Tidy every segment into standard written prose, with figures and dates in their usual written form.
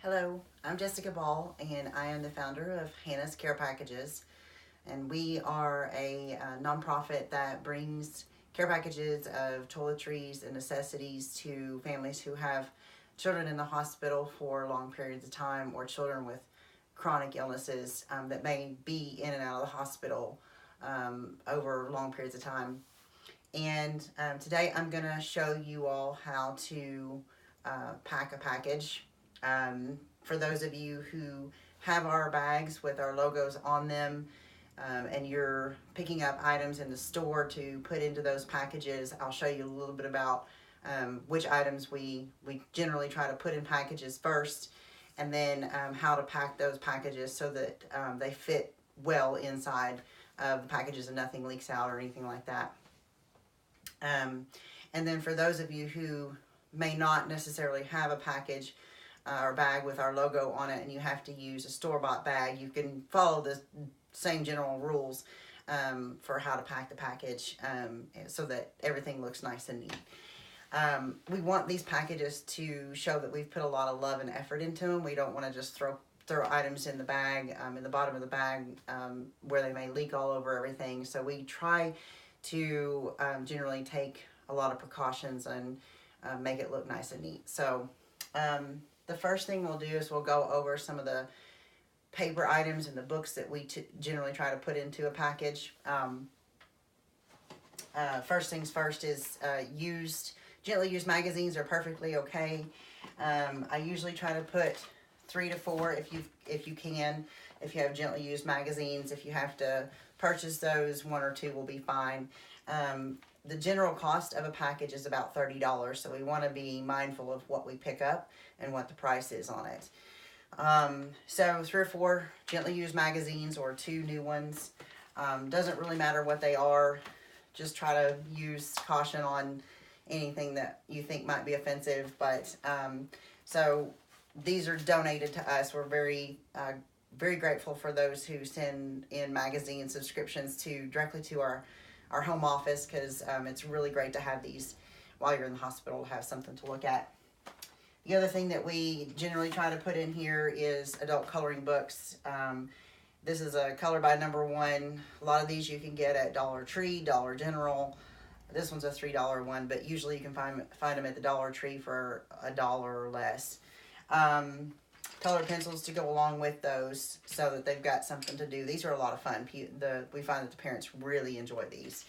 Hello, I'm Jessica Ball, and I am the founder of Hannah's Care Packages. And we are a nonprofit that brings care packages of toiletries and necessities to families who have children in the hospital for long periods of time, or children with chronic illnesses that may be in and out of the hospital over long periods of time. And today I'm going to show you all how to pack a package. For those of you who have our bags with our logos on them, and you're picking up items in the store to put into those packages, I'll show you a little bit about which items we generally try to put in packages first, and then how to pack those packages so that they fit well inside of the packages and nothing leaks out or anything like that. And then for those of you who may not necessarily have a package or bag with our logo on it, and you have to use a store-bought bag, you can follow the same general rules for how to pack the package so that everything looks nice and neat. We want these packages to show that we've put a lot of love and effort into them. We don't want to just throw items in the bag, in the bottom of the bag, where they may leak all over everything. So we try to generally take a lot of precautions and make it look nice and neat. So the first thing we'll do is we'll go over some of the paper items and the books that we generally try to put into a package. First things first is gently used magazines are perfectly okay. I usually try to put 3 to 4 if you can. If you have gently used magazines, if you have to purchase those, 1 or 2 will be fine. The general cost of a package is about $30, so we want to be mindful of what we pick up and what the price is on it. So 3 or 4 gently used magazines or 2 new ones. Doesn't really matter what they are. Just try to use caution on anything that you think might be offensive. But so these are donated to us. We're very grateful for those who send in magazine subscriptions directly to our home office, because it's really great to have these while you're in the hospital, to have something to look at. The other thing that we generally try to put in here is adult coloring books. This is a Color by Number One. A lot of these you can get at Dollar Tree, Dollar General. This one's a $3 one, but usually you can find them at the Dollar Tree for $1 or less. Colored pencils to go along with those so that they've got something to do. These are a lot of fun. We find that the parents really enjoy these.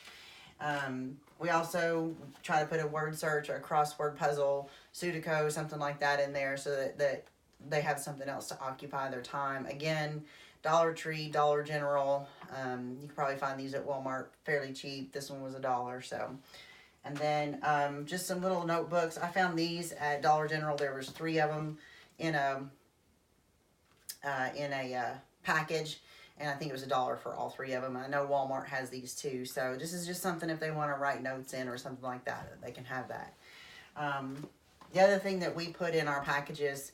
We also try to put a word search or a crossword puzzle, Sudoku, something like that in there, so that they have something else to occupy their time. Again, Dollar Tree, Dollar General. You can probably find these at Walmart fairly cheap. This one was $1, so. And then just some little notebooks. I found these at Dollar General. There was 3 of them in a package, and I think it was $1 for all 3 of them. I know Walmart has these too, so this is just something if they want to write notes in or something like that, they can have that. The other thing that we put in our packages,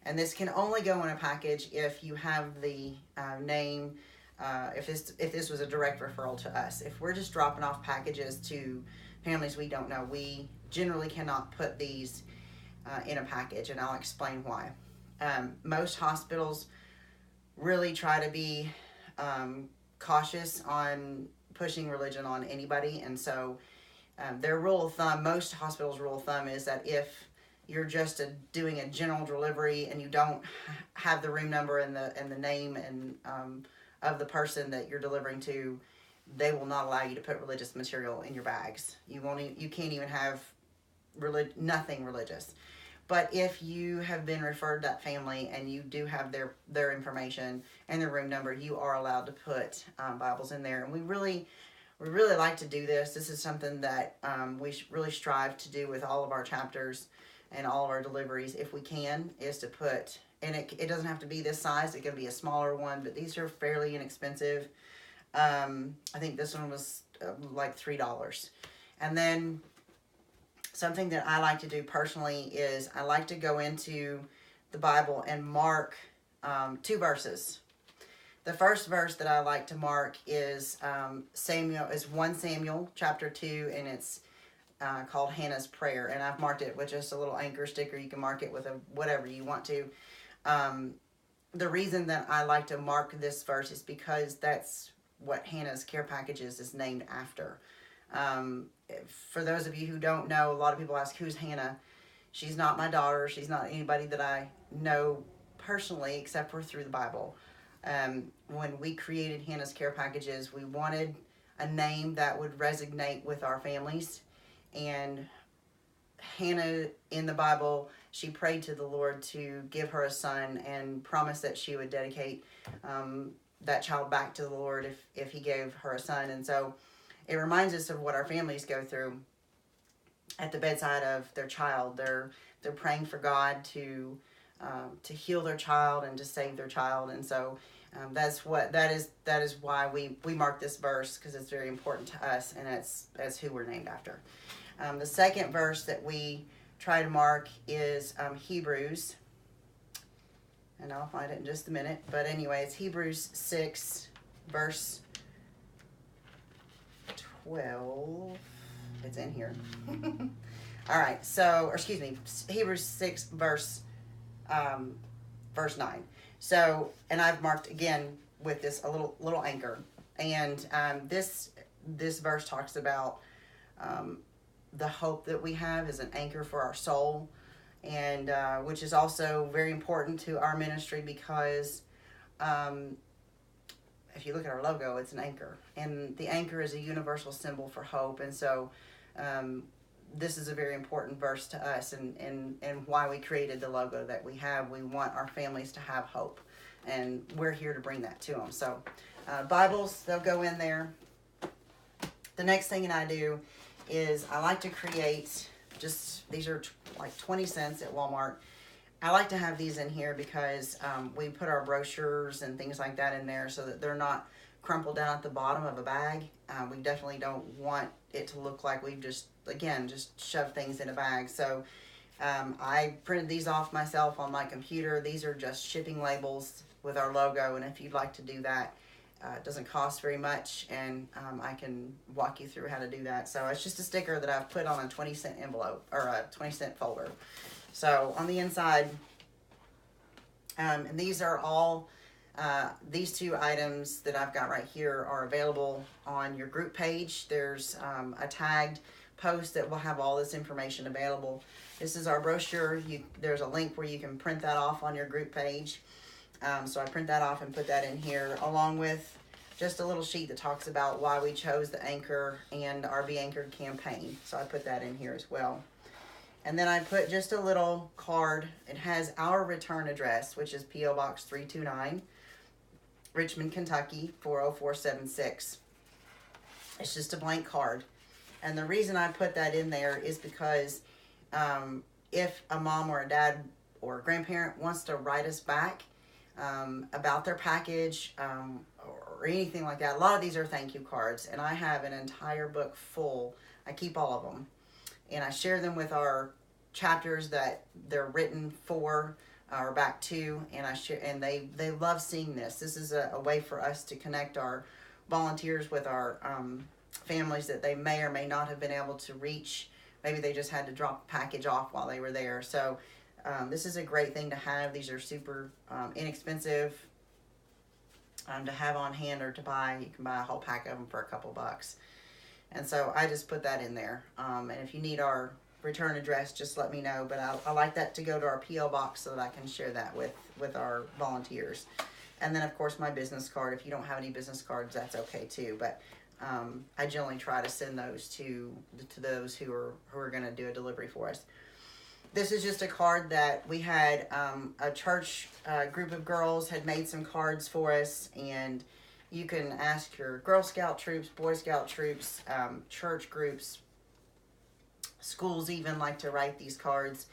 and this can only go in a package if you have the name, if this was a direct referral to us. If we're just dropping off packages to families we don't know, we generally cannot put these in a package, and I'll explain why. Most hospitals really try to be cautious on pushing religion on anybody, and so their rule of thumb, most hospitals' rule of thumb, is that if you're just doing a general delivery and you don't have the room number and the name and of the person that you're delivering to, they will not allow you to put religious material in your bags. You can't even have nothing religious. But if you have been referred to that family and you do have their information and their room number, you are allowed to put Bibles in there. And we really like to do this. This is something that we really strive to do with all of our chapters and all of our deliveries, if we can, is to put, and it doesn't have to be this size. It can be a smaller one, but these are fairly inexpensive. I think this one was like $3. And then something that I like to do personally is I like to go into the Bible and mark 2 verses. The first verse that I like to mark is 1 Samuel chapter 2, and it's called Hannah's Prayer, and I've marked it with just a little anchor sticker. You can mark it with whatever you want to. The reason that I like to mark this verse is because that's what Hannah's Care Packages is named after. For those of you who don't know, a lot of people ask, who's Hannah? She's not my daughter. She's not anybody that I know personally, except for through the Bible. When we created Hannah's Care Packages, we wanted a name that would resonate with our families. And Hannah in the Bible, she prayed to the Lord to give her a son and promised that she would dedicate that child back to the Lord if he gave her a son. And so it reminds us of what our families go through at the bedside of their child. They're praying for God to heal their child and to save their child. And so that is why we mark this verse, because it's very important to us, and that's who we're named after. The second verse that we try to mark is Hebrews, and I'll find it in just a minute. But anyway, it's Hebrews 6, verse 12. It's in here. All right, so, or excuse me, Hebrews 6, verse 9. So, and I've marked again with this a little anchor, and this verse talks about the hope that we have is an anchor for our soul, and which is also very important to our ministry, because if you look at our logo, it's an anchor, and the anchor is a universal symbol for hope. And so this is a very important verse to us, and why we created the logo that we have. We want our families to have hope, and we're here to bring that to them. So Bibles, they'll go in there. The next thing that I do is I like to create, these are like 20 cents at Walmart. I like to have these in here because we put our brochures and things like that in there so that they're not crumpled down at the bottom of a bag. We definitely don't want it to look like we've just shoved things in a bag. So I printed these off myself on my computer. These are just shipping labels with our logo, and if you'd like to do that, it doesn't cost very much, and I can walk you through how to do that. So it's just a sticker that I've put on a 20-cent envelope, or a 20-cent folder. So on the inside, and these are all, these two items that I've got right here are available on your group page. There's a tagged post that will have all this information available. This is our brochure. There's a link where you can print that off on your group page. So I print that off and put that in here, along with just a little sheet that talks about why we chose the Anchor and our Be Anchored campaign. So I put that in here as well. And then I put just a little card. It has our return address, which is P.O. Box 329, Richmond, Kentucky, 40476. It's just a blank card. And the reason I put that in there is because if a mom or a dad or a grandparent wants to write us back about their package or anything like that, a lot of these are thank you cards, and I have an entire book full. I keep all of them, and I share them with our chapters that they're written for or back to, and I share, and they love seeing this. This is a way for us to connect our volunteers with our families that they may or may not have been able to reach. Maybe they just had to drop a package off while they were there. So this is a great thing to have. These are super inexpensive to have on hand or to buy. You can buy a whole pack of them for a couple bucks. And so I just put that in there. And if you need our return address, just let me know. But I like that to go to our P.O. box so that I can share that with our volunteers. And then, of course, my business card. If you don't have any business cards, that's okay too. But I generally try to send those to those who are going to do a delivery for us. This is just a card that we had a church group of girls had made some cards for us, and you can ask your Girl Scout troops, Boy Scout troops, church groups, schools even like to write these cards.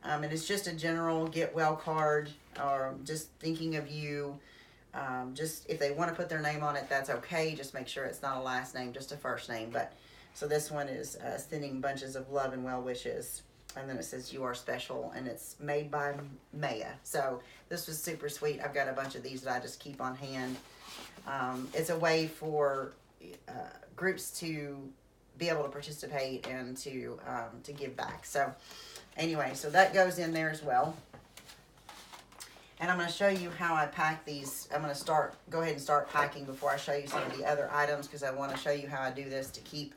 And it's just a general get well card, or just thinking of you. Just if they want to put their name on it, that's okay. Just make sure it's not a last name, just a first name. But so this one is sending bunches of love and well wishes. And then it says, you are special, and it's made by Maya. So this was super sweet. I've got a bunch of these that I just keep on hand. It's a way for groups to be able to participate and to give back. So anyway, so that goes in there as well. And I'm going to show you how I pack these. I'm going to go ahead and start packing before I show you some of the other items, because I want to show you how I do this to keep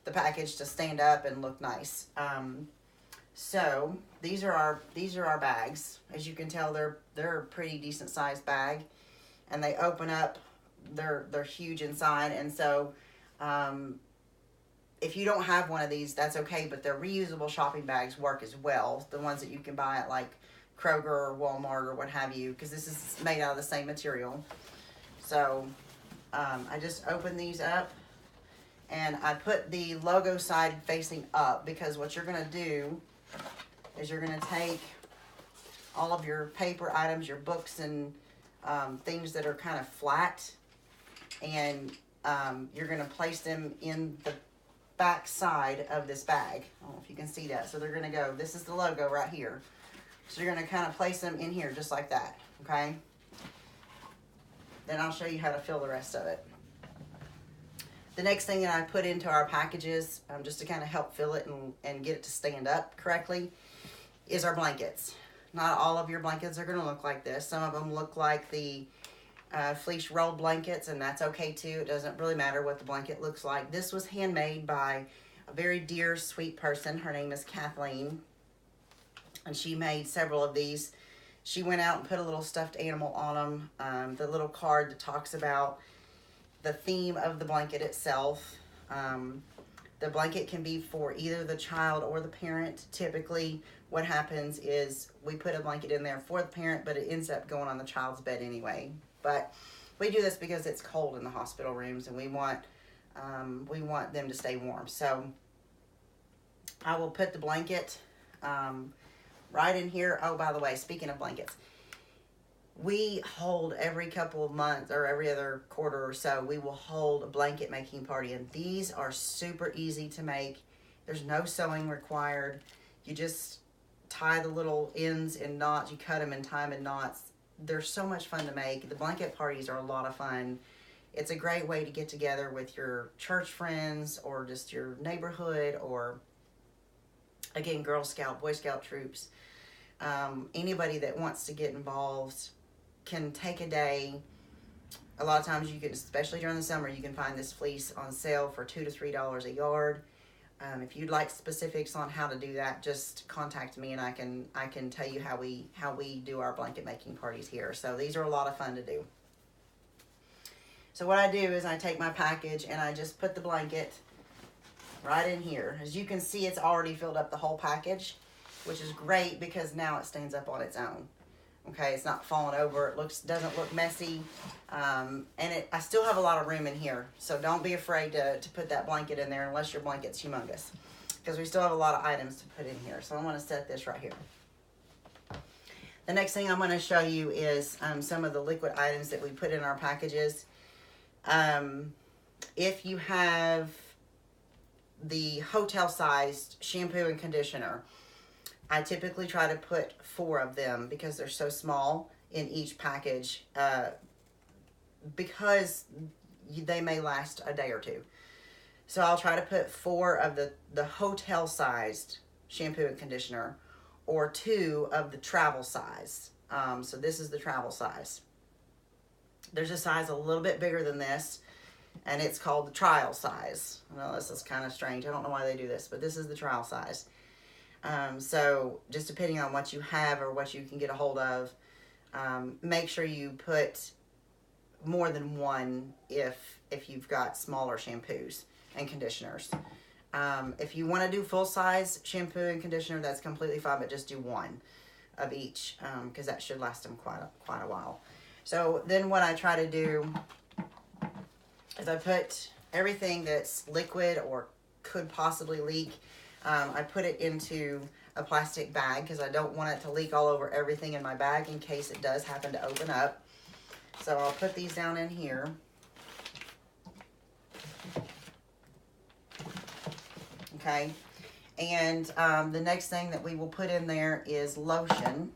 the package to stand up and look nice. So these are our bags. As you can tell, they're a pretty decent sized bag, and they open up. They're huge inside, and so if you don't have one of these, that's okay. But the reusable shopping bags work as well. The ones that you can buy at like Kroger or Walmart or what have you, because this is made out of the same material. So I just open these up, and I put the logo side facing up, because what you're going to do is you're going to take all of your paper items, your books and things that are kind of flat, and you're going to place them in the back side of this bag. I don't know if you can see that. So they're going to go, this is the logo right here. So you're going to kind of place them in here just like that, okay? Then I'll show you how to fill the rest of it. The next thing that I put into our packages, just to kind of help fill it and get it to stand up correctly, is our blankets. Not all of your blankets are going to look like this. Some of them look like the fleece rolled blankets, and that's okay too. It doesn't really matter what the blanket looks like. This was handmade by a very dear, sweet person. Her name is Kathleen, and she made several of these. She went out and put a little stuffed animal on them. The little card that talks about the theme of the blanket itself. The blanket can be for either the child or the parent. Typically, what happens is we put a blanket in there for the parent, but it ends up going on the child's bed anyway. But we do this because it's cold in the hospital rooms, and we want them to stay warm. So I will put the blanket right in here. Oh, by the way, speaking of blankets, we hold every couple of months or every other quarter or so, we will hold a blanket making party, and these are super easy to make. There's no sewing required. You just tie the little ends in knots. You cut them and tie them in knots. They're so much fun to make. The blanket parties are a lot of fun. It's a great way to get together with your church friends or just your neighborhood, or again, Girl Scout, Boy Scout troops. Anybody that wants to get involved can take a day. A lot of times you can, especially during the summer, you can find this fleece on sale for $2 to $3 a yard. If you'd like specifics on how to do that, just contact me, and I can tell you how we do our blanket making parties here. So these are a lot of fun to do. So what I do is I take my package and I just put the blanket right in here. As you can see, it's already filled up the whole package, which is great because now it stands up on its own. Okay, it's not falling over. It doesn't look messy, and I still have a lot of room in here. So don't be afraid to put that blanket in there unless your blanket's humongous, because we still have a lot of items to put in here. So I'm going to set this right here. The next thing I'm going to show you is some of the liquid items that we put in our packages. If you have the hotel-sized shampoo and conditioner, I typically try to put 4 of them because they're so small in each package, because they may last a day or two. So I'll try to put 4 of the hotel-sized shampoo and conditioner, or 2 of the travel size. So this is the travel size. There's a size a little bit bigger than this, and it's called the trial size. I know this is kind of strange. I don't know why they do this, but this is the trial size. So just depending on what you have or what you can get a hold of, make sure you put more than 1 if you've got smaller shampoos and conditioners. If you want to do full size shampoo and conditioner, that's completely fine, but just do 1 of each, because that should last them quite a while. So then what I try to do is I put everything that's liquid or could possibly leak. I put it into a plastic bag because I don't want it to leak all over everything in my bag in case it does happen to open up. So I'll put these down in here. Okay. And the next thing that we will put in there is lotion.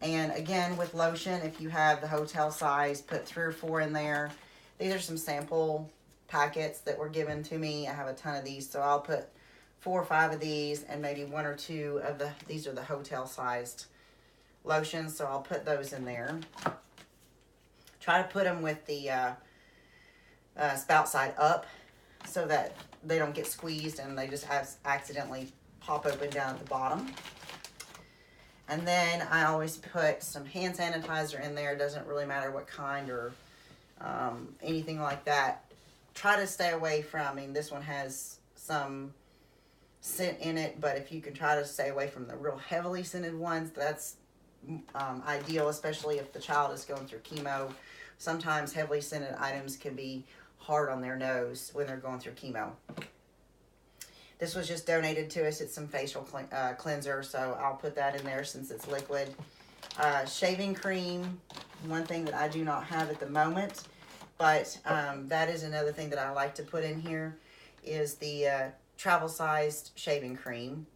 And again, with lotion, if you have the hotel size, put 3 or 4 in there. These are some sample packets that were given to me. I have a ton of these, so I'll put 4 or 5 of these, and maybe 1 or 2 of these are the hotel sized lotions, so I'll put those in there. Try to put them with the spout side up so that they don't get squeezed and they just accidentally pop open down at the bottom. And then I always put some hand sanitizer in there. It doesn't really matter what kind or anything like that. Try to stay away from, I mean, this one has some scent in it, but if you can try to stay away from the real heavily scented ones, that's ideal, especially if the child is going through chemo. Sometimes heavily scented items can be hard on their nose when they're going through chemo. This was just donated to us. It's some facial cleanser, so I'll put that in there since it's liquid. Shaving cream, one thing that I do not have at the moment, but that is another thing that I like to put in here, is the travel-sized shaving cream.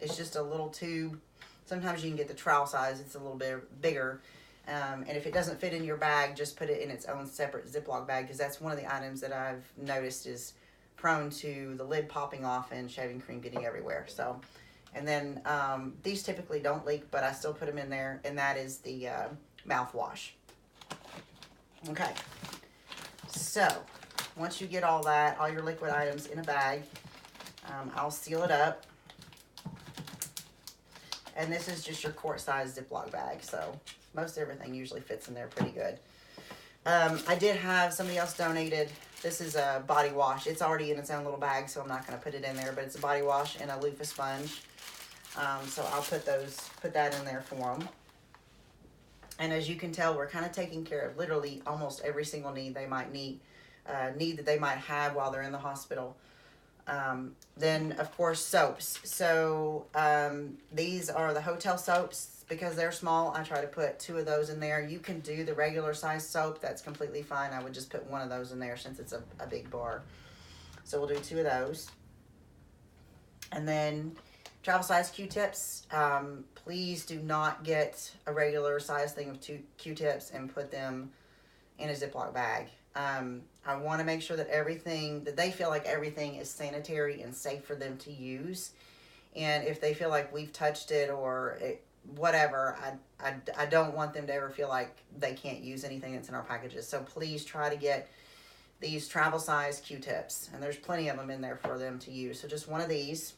It's just a little tube. Sometimes you can get the trowel size. It's a little bit bigger. And if it doesn't fit in your bag, just put it in its own separate Ziploc bag, because that's one of the items that I've noticed is prone to the lid popping off and shaving cream getting everywhere. So, and then these typically don't leak, but I still put them in there, and that is the mouthwash. Okay, so once you get all that, all your liquid items in a bag, I'll seal it up. And this is just your quart-sized Ziploc bag, so most everything usually fits in there pretty good. I did have somebody else donated. This is a body wash. It's already in its own little bag, so I'm not going to put it in there, but it's a body wash and a loofah sponge. So I'll put that in there for them. And as you can tell, we're kind of taking care of literally almost every single need they might need that they might have while they're in the hospital. Then, of course, soaps. So these are the hotel soaps. Because they're small, I try to put 2 of those in there. You can do the regular size soap. That's completely fine. I would just put 1 of those in there since it's a big bar. So we'll do 2 of those. And then travel size Q-tips. Please do not get a regular size thing of 2 Q-tips and put them in a Ziploc bag. I want to make sure that that they feel like everything is sanitary and safe for them to use. And if they feel like we've touched it or whatever, I don't want them to ever feel like they can't use anything that's in our packages. So please try to get these travel size Q-tips, and there's plenty of them in there for them to use. So just 1 of these.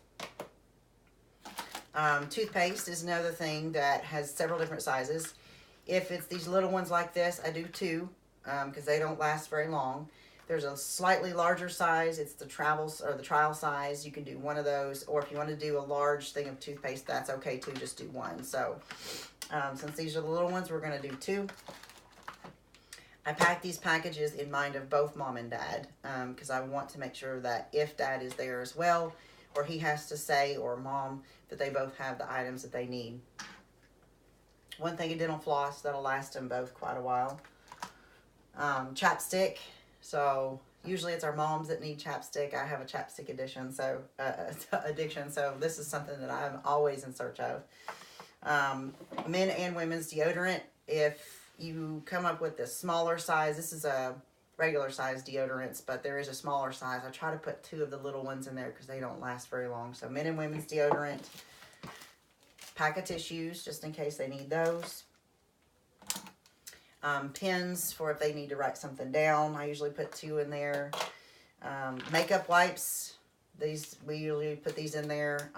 Toothpaste is another thing that has several different sizes. If it's these little ones like this, I do 2 because they don't last very long. There's a slightly larger size. It's the trial size. You can do 1 of those, or if you want to do a large thing of toothpaste, that's okay too. Just do 1. So, since these are the little ones, we're going to do 2. I pack these packages in mind of both mom and dad, because I want to make sure that if dad is there as well, or he has to say, or mom, that they both have the items that they need. 1 thing of dental floss that'll last them both quite a while. Chapstick. So usually it's our moms that need chapstick. I have a chapstick addiction, so this is something that I'm always in search of. Men and women's deodorant. If you come up with the smaller size, this is a regular size deodorants, but there is a smaller size. I try to put 2 of the little ones in there because they don't last very long. So men and women's deodorant. Pack of tissues just in case they need those. Pens for if they need to write something down. I usually put 2 in there. Makeup wipes. We usually put these in there.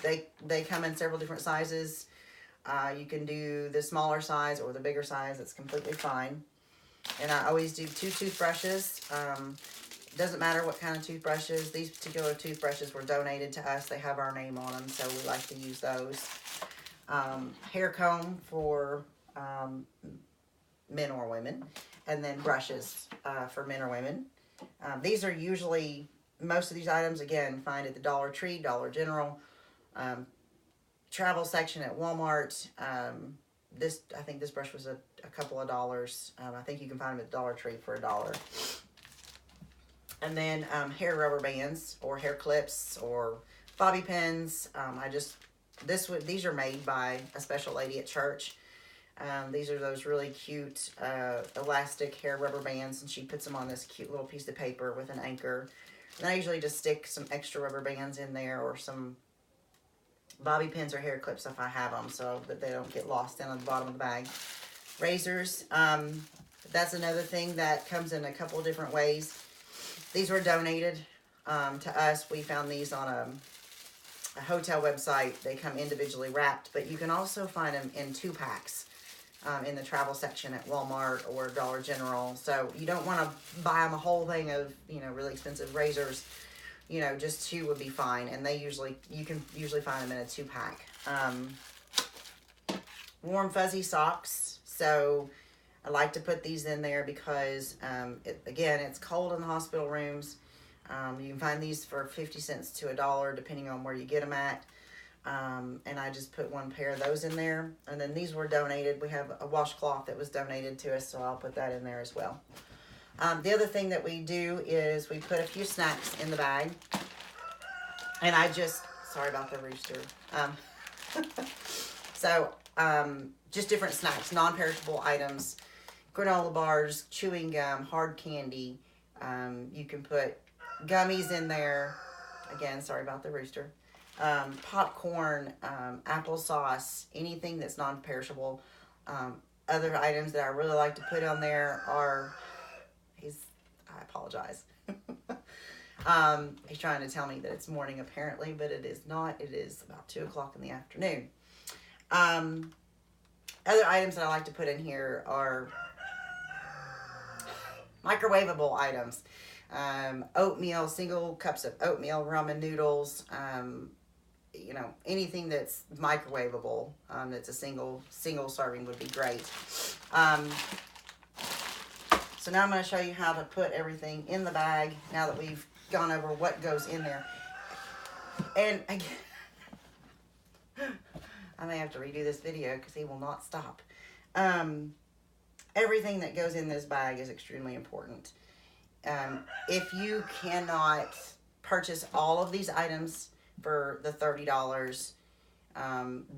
They come in several different sizes. You can do the smaller size or the bigger size. That's completely fine. And I always do 2 toothbrushes. Doesn't matter what kind of toothbrushes. These particular toothbrushes were donated to us. They have our name on them, so we like to use those. Hair comb for men or women, and then brushes for men or women. These are usually, most of these items, again, find at the Dollar Tree, Dollar General, travel section at Walmart. I think this brush was a couple of dollars. I think you can find them at Dollar Tree for $1. And then hair rubber bands or hair clips or bobby pins. These are made by a special lady at church. These are those really cute elastic hair rubber bands, and she puts them on this cute little piece of paper with an anchor. And I usually just stick some extra rubber bands in there or some bobby pins or hair clips if I have them, so that they don't get lost down at the bottom of the bag. Razors, that's another thing that comes in a couple of different ways. These were donated to us. We found these on a hotel website. They come individually wrapped, but you can also find them in 2-packs in the travel section at Walmart or Dollar General. So you don't want to buy them a whole thing of, you know, really expensive razors. You know, just 2 would be fine, and you can usually find them in a 2-pack. Warm fuzzy socks. So I like to put these in there because, again, it's cold in the hospital rooms. You can find these for 50 cents to $1, depending on where you get them at. And I just put 1 pair of those in there. And then these were donated. We have a washcloth that was donated to us, so I'll put that in there as well. The other thing that we do is we put a few snacks in the bag. And sorry about the rooster. Just different snacks, non-perishable items, granola bars, chewing gum, hard candy. You can put gummies in there. Again, sorry about the rooster. Popcorn, applesauce, anything that's non-perishable. Other items that I really like to put on there are, I apologize. He's trying to tell me that it's morning apparently, but it is not. It is about 2 o'clock in the afternoon. Other items that I like to put in here are microwavable items. Oatmeal, single cups of oatmeal, ramen noodles, you know, anything that's microwavable, that's a single serving would be great. So now I'm going to show you how to put everything in the bag now that we've gone over what goes in there. And again, I may have to redo this video because he will not stop. Everything that goes in this bag is extremely important. If you cannot purchase all of these items for the $30,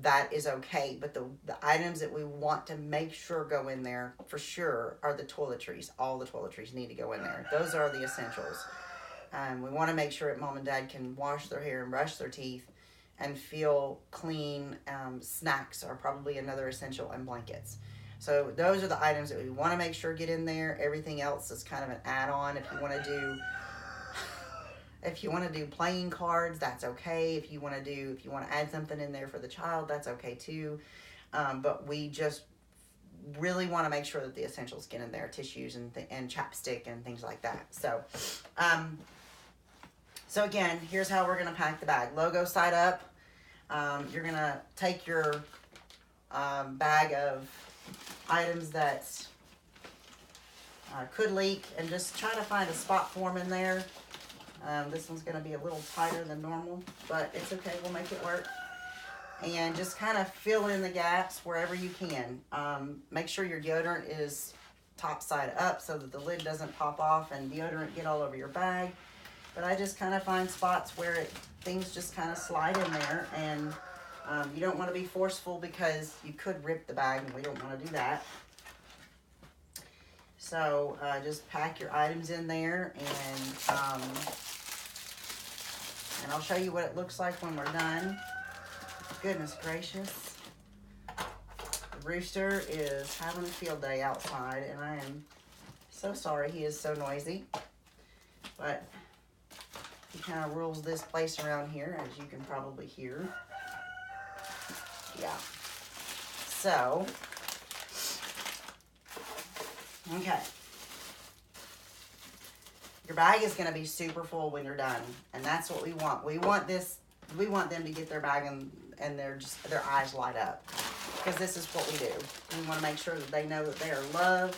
that is okay. But the items that we want to make sure go in there for sure are the toiletries. All the toiletries need to go in there. Those are the essentials. We want to make sure that mom and dad can wash their hair and brush their teeth and feel clean. Snacks are probably another essential, and blankets. So those are the items that we want to make sure get in there. Everything else is kind of an add-on. If you want to do playing cards, that's okay. If you want to add something in there for the child, that's okay too. But we just really want to make sure that the essentials get in there, tissues and chapstick and things like that. So again, here's how we're going to pack the bag. Logo side up. You're going to take your bag of items that could leak and just try to find a spot for them in there. This one's going to be a little tighter than normal, but it's okay. We'll make it work. And just kind of fill in the gaps wherever you can. Make sure your deodorant is top side up so that the lid doesn't pop off and deodorant get all over your bag. But I just kind of find spots where things just kind of slide in there, and you don't want to be forceful because you could rip the bag, and we don't want to do that. So just pack your items in there, and I'll show you what it looks like when we're done. Goodness gracious. The rooster is having a field day outside, and I am so sorry he is so noisy. But he kind of rules this place around here, as you can probably hear. Yeah. So, okay. Your bag is going to be super full when you're done, and that's what we want. We want them to get their bag and their eyes light up, because this is what we do. We want to make sure that they know that they are loved,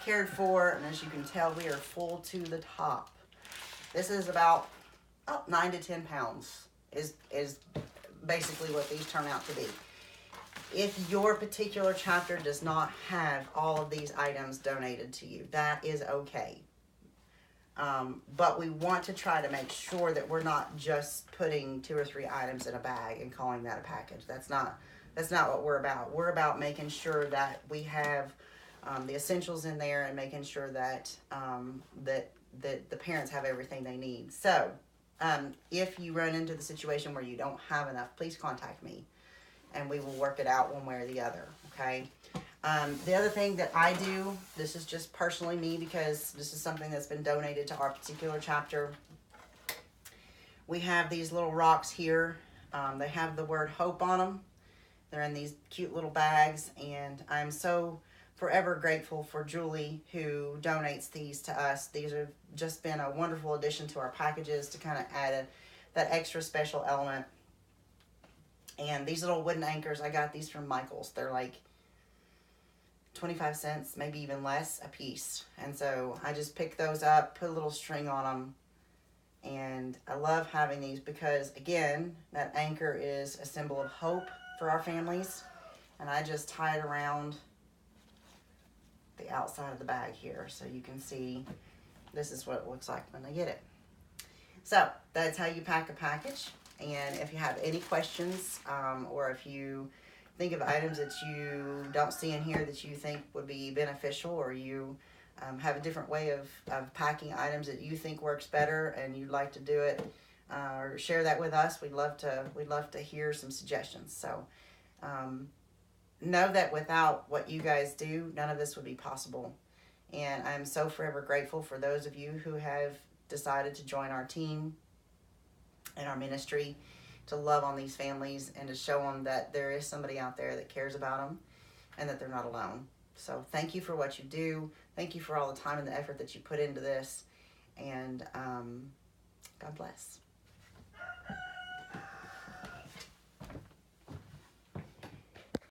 cared for, and as you can tell, we are full to the top. This is about 9 to 10 pounds is basically what these turn out to be. If your particular chapter does not have all of these items donated to you, that is okay. But we want to try to make sure that we're not just putting 2 or 3 items in a bag and calling that a package. That's not what we're about. We're about making sure that we have the essentials in there and making sure that that the parents have everything they need. So If you run into the situation where you don't have enough, please contact me and we will work it out one way or the other, okay? The other thing that I do, this is just personally me because this is something that's been donated to our particular chapter. We have these little rocks here. They have the word hope on them. They're in these cute little bags, and I'm so forever grateful for Julie who donates these to us. These have just been a wonderful addition to our packages to kind of add that extra special element. And these little wooden anchors, I got these from Michael's. They're like 25 cents, maybe even less a piece. And so I just picked those up, put a little string on them. And I love having these because, again, that anchor is a symbol of hope for our families. And I just tie it around the outside of the bag here so you can see this is what it looks like when they get it. So that's how you pack a package. And if you have any questions or if you think of items that you don't see in here that you think would be beneficial, or you have a different way of packing items that you think works better and you'd like to do it, or share that with us, we'd love to hear some suggestions. So know that without what you guys do, none of this would be possible. And I'm so forever grateful for those of you who have decided to join our team and our ministry to love on these families and to show them that there is somebody out there that cares about them and that they're not alone. So thank you for what you do. Thank you for all the time and the effort that you put into this. And God bless.